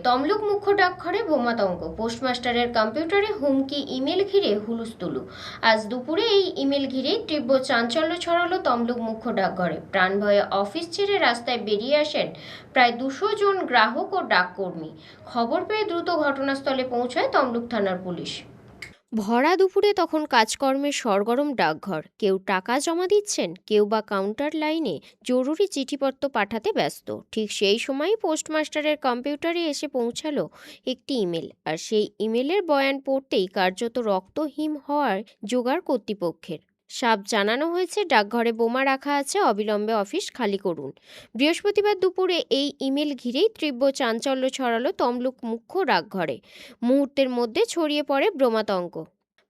তমলুক মুখ্য ডাকঘরে বোমাতঙ্ক, পোস্টমাস্টারের কম্পিউটারে হুমকি, ইমেল ঘিরে হুলস্থুলু। আজ দুপুরে এই ইমেল ঘিরেই তীব্র চাঞ্চল্য ছড়ালো তমলুক মুখ্য ডাকঘরে। প্রাণ ভয়ে অফিস ছেড়ে রাস্তায় বেরিয়ে আসেন প্রায় 200 জন গ্রাহক ও ডাককর্মী। খবর পেয়ে দ্রুত ঘটনাস্থলে পৌঁছায় তমলুক থানার পুলিশ। ভরা দুপুরে তখন কাজকর্মের সরগরম ডাকঘর। কেউ টাকা জমা দিচ্ছেন, কেউ বা কাউন্টার লাইনে জরুরি চিঠিপত্র পাঠাতে ব্যস্ত। ঠিক সেই সময়ই পোস্টমাস্টারের কম্পিউটারে এসে পৌঁছালো একটি ইমেল, আর সেই ইমেলের বয়ান পড়তেই কার্যত রক্তহিম হওয়ার জোগাড় কর্তৃপক্ষের। সাফ জানানো হয়েছে, ডাকঘরে বোমা রাখা আছে, অবিলম্বে অফিস খালি করুন। বৃহস্পতিবার দুপুরে এই ইমেল ঘিরেই তীব্র চাঞ্চল্য ছড়ালো তমলুক মুখ্য ডাকঘরে। মুহূর্তের মধ্যে ছড়িয়ে পড়ে বোমাতঙ্ক।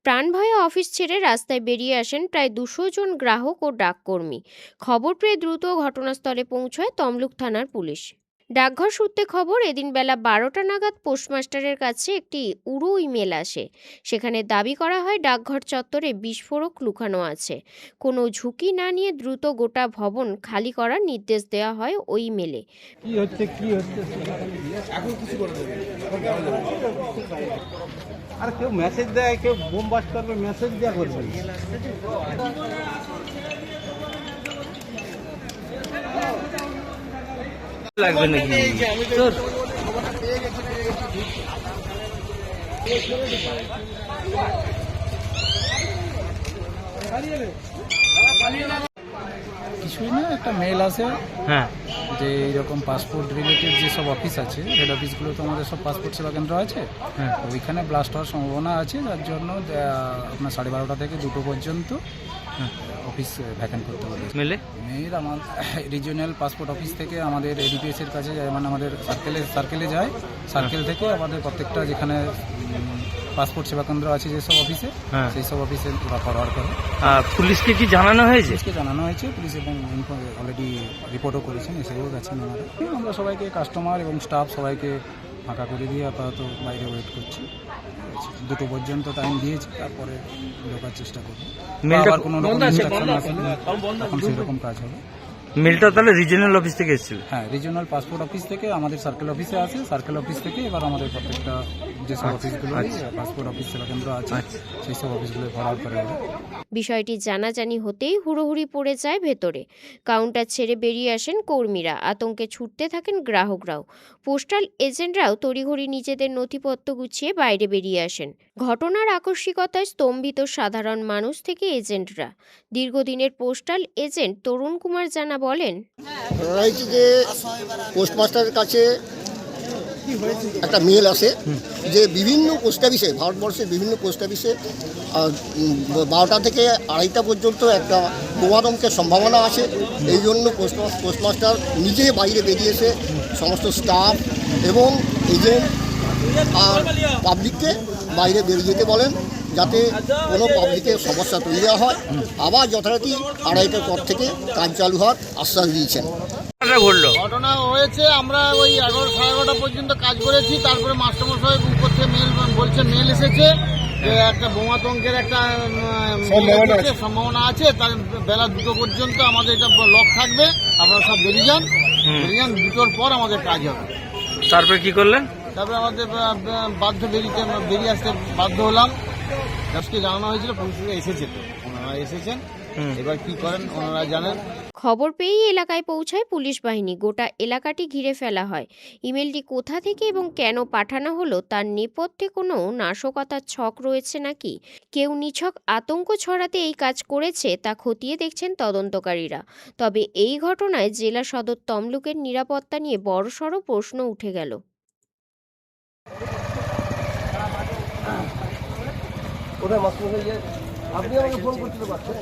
প্রাণ ভয়ে অফিস ছেড়ে রাস্তায় বেরিয়ে আসেন প্রায় 200 জন গ্রাহক ও ডাককর্মী। খবর পেয়ে দ্রুত ঘটনাস্থলে পৌঁছায় তমলুক থানার পুলিশ। ডাকঘর সূত্রে খবর, এদিন বেলা 12টা নাগাদ পোস্টমাস্টারের কাছে একটি উড়ো ইমেল আসে। সেখানে দাবি করা হয় ডাকঘর চত্বরে বিস্ফোরক লুকানো আছে। কোনো ঝুঁকি না নিয়ে দ্রুত গোটা ভবন খালি করার নির্দেশ দেওয়া হয় ওই ইমেলে। কি হচ্ছে এখন কিছু করে দেবে। আর কেউ মেসেজ দেয়, কেউ বোম বাস্ট করবে, মেসেজ দেওয়া করবে। লাগবে নাকি তোর? কিছুই না, একটা মেল আসে হ্যাঁ, যে এইরকম পাসপোর্ট রিলেটেড যেসব অফিস আছে, হেড অফিসগুলো তো আমাদের সব পাসপোর্ট সেবা কেন্দ্র আছে, হ্যাঁ, ওইখানে ব্লাস্ট হওয়ার সম্ভাবনা আছে। যার জন্য আপনার 12:30 থেকে 2টো পর্যন্ত অফিস ভ্যাকেন্ট করতে বলে মেলে মেল আমার রিজিওনাল পাসপোর্ট অফিস থেকে আমাদের এডিপিএস এর কাছে যায়, মানে আমাদের সার্কেলে যায়। সার্কেল থেকে আমাদের প্রত্যেকটা যেখানে পাসপোর্ট সেবা কেন্দ্র আছে যেসব অফিসে, সেই সব অফিসে ফরওয়ার্ড করে। পুলিশকে কি জানানো হয়েছে? পুলিশকে জানানো হয়েছে, পুলিশ এবং অলরেডি রিপোর্টও করেছেন, এসেও গেছেন ওনারা। আমরা সবাইকে, কাস্টমার এবং স্টাফ সবাইকে ফাঁকা করে দিয়ে আপাতত বাইরে ওয়েট করছি। 2টো পর্যন্ত টাইম দিয়েছি, তারপরে ঢোকার চেষ্টা করবো। আবার কোনো রকম ইনস্ট্রাকশন আসলে তখন সেরকম কাজ হবে। মেলটা তাহলে রিজিওনাল অফিস থেকে এসেছিল? হ্যাঁ, রিজিওনাল পাসপোর্ট অফিস থেকে আমাদের সার্কেল অফিসে আসে, সার্কেল অফিস থেকে এবার আমাদের প্রত্যেকটা যেসব অফিসগুলো পাসপোর্ট অফিস সেবা কেন্দ্র আছে সেই সব অফিসগুলো ফরওয়ার্ড করা হবে। বিষয়টি জানাজানি হতেই হুড়োহুড়ি পড়ে যায় ভেতরে। কাউন্টার ছেড়ে বেরিয়ে আসেন কর্মীরা, আতঙ্কে ছুটতে থাকেন গ্রাহকরাও। পোস্টাল এজেন্টরাও তড়িঘড়ি নিজেদের নথিপত্র গুছিয়ে বাইরে বেরিয়ে আসেন। ঘটনার আকস্মিকতায় স্তম্ভিত সাধারণ মানুষ থেকে এজেন্টরা। দীর্ঘদিনের পোস্টাল এজেন্ট তরুণ কুমার জানা বলেন, যে পোস্টমাস্টারের কাছে একটা মেল আসে যে বিভিন্ন পোস্ট অফিসে, ভারতবর্ষের বিভিন্ন পোস্ট অফিসে 12টা থেকে 2:30 পর্যন্ত একটা বোমাতঙ্কের সম্ভাবনা আছে। এই জন্য পোস্টমাস্টার নিজে বাইরে বেরিয়েছে সমস্ত স্টাফ এবং এজেন্ট আর পাবলিককে বাইরে বেরিয়ে যেতে বলেন, যাতে কোনো পাবলিকের সমস্যা তৈরি না হয়। আবার যথারীতি 2:30টার পর থেকে কাজ চালু হওয়ার আশ্বাস দিয়েছেন। ঘটনা হয়েছে, আমরা ওই 11, 11:30 পর্যন্ত কাজ করেছি। তারপরে মাস্টারমশাই উপর থেকে মেল এসেছে যে একটা বোমাতঙ্কের একটা সম্ভাবনা আছে। তার বেলা 2টো পর্যন্ত আমাদের এটা লক থাকবে, আপনারা সব বেরিয়ে যান। 2টোর পর আমাদের কাজ হবে। তারপরে কি করলেন? তারপরে আমাদের বেরিয়ে আসতে বাধ্য হলাম। আজকে জানানো হয়েছিল, পুলিশ এসেছে, তো ওনারা এসেছেন, এবার কি করেন ওনারা জানেন। খবর পেয়েই এলাকায় পৌঁছায় পুলিশ বাহিনী। গোটা এলাকাটি ঘিরে ফেলা হয়। ইমেলটি কোথা থেকে এবং কেন পাঠানো হলো তার নেপথ্যে কোনো নাশকতার ছক রয়েছে নাকি, কেউ নিছক আতঙ্ক ছড়াতে এই কাজ করেছে তা খতিয়ে দেখছেন তদন্তকারীরা। তবে এই ঘটনায় জেলা সদর তমলুকের নিরাপত্তা নিয়ে বড়সড় প্রশ্ন উঠে গেল। আপনি আমাকে ফোন করতে পারছেন?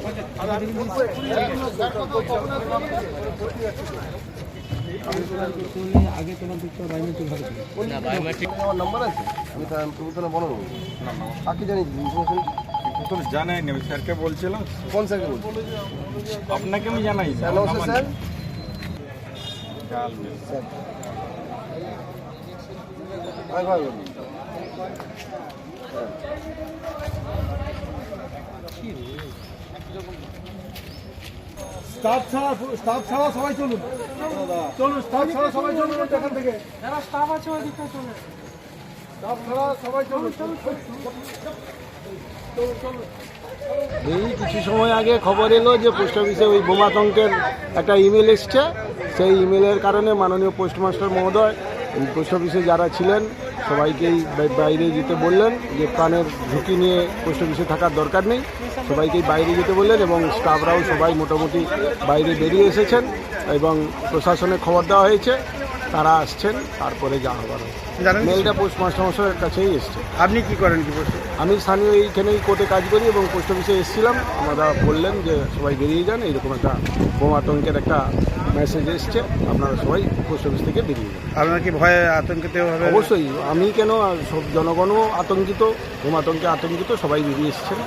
আগে তোমার দিকটা বায়োমেট্রিক হবে আমার নাম্বার আছে, আমি প্রবর্তনে বলো আগে জানি তো জানাই না, স্যারকে বলছিলাম। কোন স্যারকে বলছি? আপনাকে আমি জানাই স্যার নমস্কার স্যার। স্টাফ ছাড়া সবাই চলুন স্টাফ ছাড়া সবাই চলুন এখান থেকে যারা স্টাফ আছে ওই দিকটা চলুন স্টাফ ছাড়া সবাই চলুন এই কিছু সময় আগে খবর এলো যে পোস্ট অফিসে ওই বোমাতঙ্কের একটা ইমেল এসছে। সেই ইমেলের কারণে মাননীয় পোস্টমাস্টার মহোদয় পোস্ট অফিসে যারা ছিলেন সবাইকেই বাইরে যেতে বললেন, যে প্রাণের ঝুঁকি নিয়ে পোস্ট অফিসে থাকার দরকার নেই, সবাইকেই বাইরে যেতে বললেন এবং স্টাফরাও সবাই মোটামুটি বাইরে বেরিয়ে এসেছেন এবং প্রশাসনে খবর দেওয়া হয়েছে, তারা আসছেন, তারপরে যা হবার হবে। মেলটা পোস্টমাস্টার মশাইয়ের কাছেই এসছে। আপনি কি করেন কি আমি স্থানীয় এইখানেই কোর্টে কাজ করি এবং পোস্ট অফিসে এসেছিলাম, আমরা বললেন যে সবাই বেরিয়ে যান, এইরকম একটা বোমাতঙ্কের একটা মেসেজ এসছে, আপনারা সবাই পোস্ট অফিস থেকে বেরিয়ে যান। আপনার কি ভয়ে আতঙ্কিত হবে? অবশ্যই, আমি কেন, সব জনগণও আতঙ্কিত, বোমাতঙ্কে আতঙ্কিত, সবাই বেরিয়ে এসেছেন।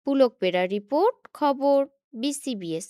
পুলক পেরা রিপোর্ট, খবর BCBS।